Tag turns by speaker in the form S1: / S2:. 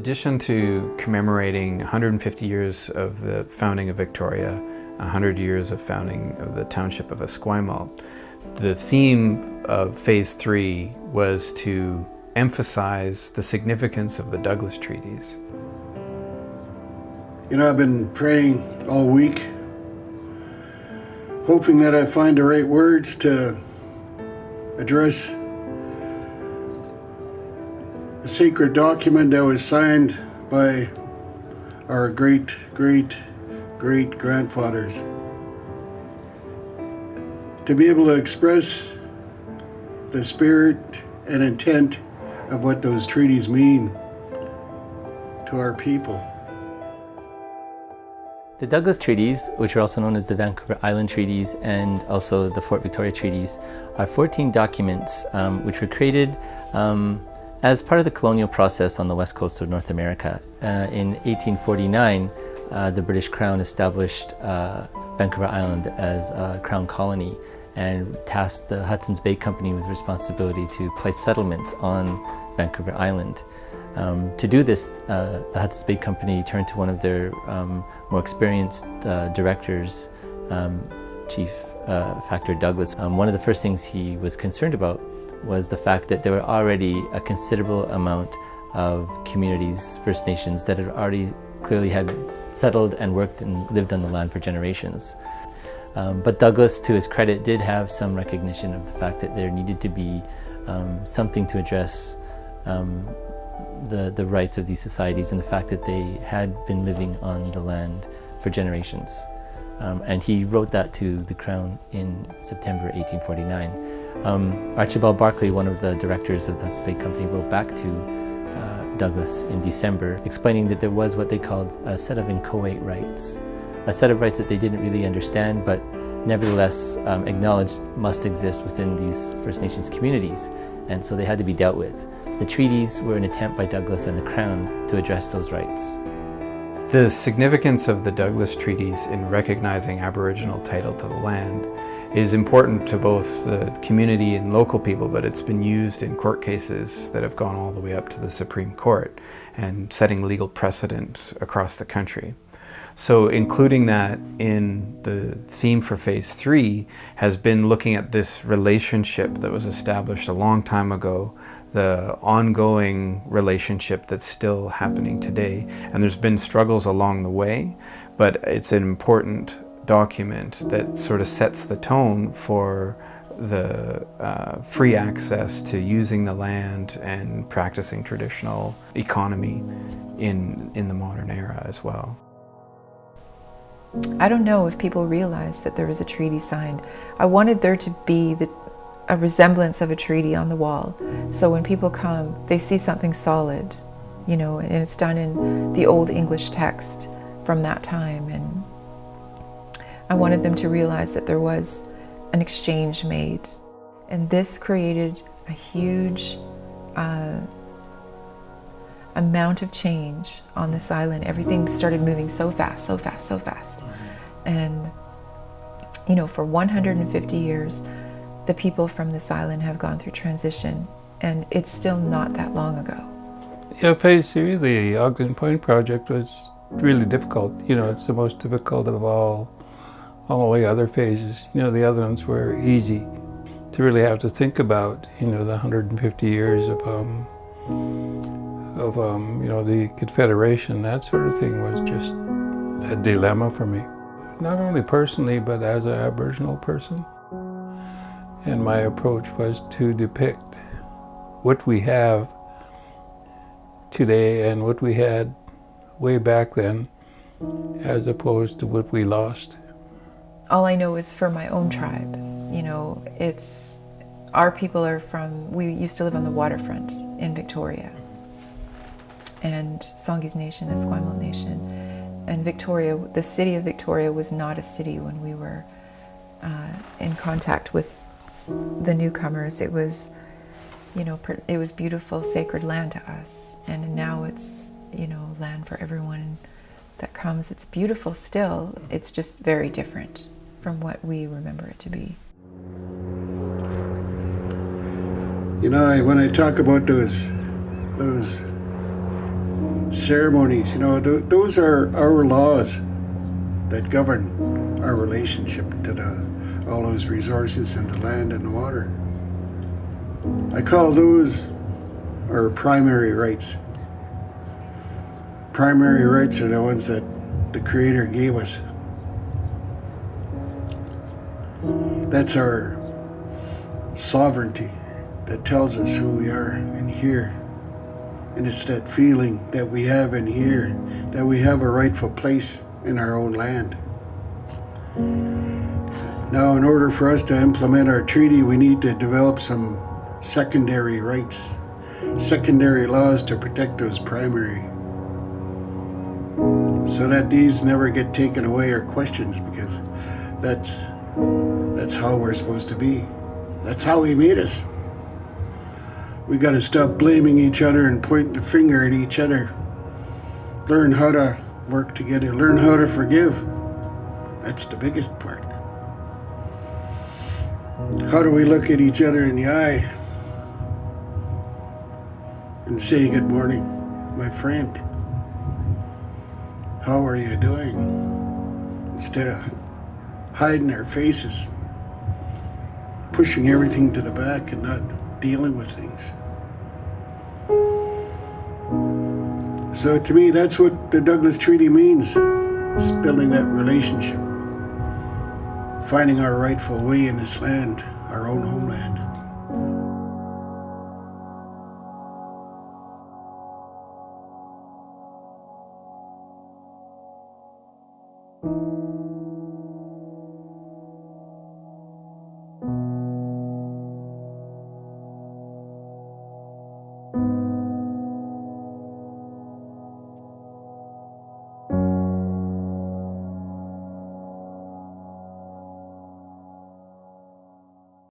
S1: addition to commemorating 150 years of the founding of Victoria, 100 years of founding of the township of Esquimalt, the theme of Phase 3 was to emphasize the significance of the Douglas Treaties.
S2: You know, I've been praying all week, hoping that I find the right words to address a sacred document that was signed by our great-great-great-grandfathers. To be able to express the spirit and intent of what those treaties mean to our people.
S3: The Douglas Treaties, which are also known as the Vancouver Island Treaties and also the Fort Victoria Treaties, are 14 documents which were created as part of the colonial process on the west coast of North America. In 1849, the British Crown established Vancouver Island as a Crown colony and tasked the Hudson's Bay Company with responsibility to place settlements on Vancouver Island. To do this, the Hudson's Bay Company turned to one of their more experienced directors, Chief Factor Douglas. One of the first things he was concerned about was the fact that there were already a considerable amount of communities, First Nations, that had already clearly had settled and worked and lived on the land for generations. But Douglas, to his credit, did have some recognition of the fact that there needed to be something to address the rights of these societies and the fact that they had been living on the land for generations. And he wrote that to the Crown in September 1849. Archibald Barclay, one of the directors of the Hudson's Bay Company, wrote back to Douglas in December, explaining that there was what they called a set of inchoate rights, a set of rights that they didn't really understand, but nevertheless acknowledged must exist within these First Nations communities, and so they had to be dealt with. The treaties were an attempt by Douglas and the Crown to address those rights.
S1: The significance of the Douglas Treaties in recognizing Aboriginal title to the land is important to both the community and local people, but it's been used in court cases that have gone all the way up to the Supreme Court and setting legal precedent across the country. So including that in the theme for Phase 3 has been looking at this relationship that was established a long time ago, the ongoing relationship that's still happening today. And there's been struggles along the way, but it's an important document that sort of sets the tone for the free access to using the land and practicing traditional economy in the modern era as well.
S4: I don't know if people realize that there was a treaty signed. I wanted there to be a resemblance of a treaty on the wall. So when people come, they see something solid, you know, and it's done in the old English text from that time. And I wanted them to realize that there was an exchange made. And this created a huge amount of change on this island. Everything started moving so fast, so fast, so fast. And, you know, for 150 years, the people from this island have gone through transition, and it's still not that long ago.
S5: Yeah, Phase 3, the Ogden Point project, was really difficult. You know, it's the most difficult of all the other phases. You know, the other ones were easy. To really have to think about, you know, the 150 years of you know, the Confederation, that sort of thing was just a dilemma for me. Not only personally, but as an Aboriginal person. And my approach was to depict what we have today and what we had way back then, as opposed to what we lost.
S4: All I know is for my own tribe. You know, our people are we used to live on the waterfront in Victoria. And Songhees Nation, Esquimalt Nation. And Victoria, the city of Victoria was not a city when we were in contact with the newcomers. It was, you know, it was beautiful, sacred land to us. And now it's, you know, land for everyone that comes. It's beautiful still. It's just very different from what we remember it to be.
S2: You know, when I talk about those ceremonies. Those are our laws that govern our relationship to all those resources and the land and the water. I call those our primary rights. Primary rights are the ones that the Creator gave us. That's our sovereignty that tells us who we are in here. And it's that feeling that we have in here, that we have a rightful place in our own land. Now, in order for us to implement our treaty, we need to develop some secondary rights, secondary laws to protect those primary, so that these never get taken away or questioned, because that's how we're supposed to be. That's how He made us. We got to stop blaming each other and pointing the finger at each other. Learn how to work together. Learn how to forgive. That's the biggest part. How do we look at each other in the eye and say, "Good morning, my friend. How are you doing?" Instead of hiding our faces, pushing everything to the back and not dealing with things. So to me, that's what the Douglas Treaty means. It's building that relationship, finding our rightful way in this land, our own homeland.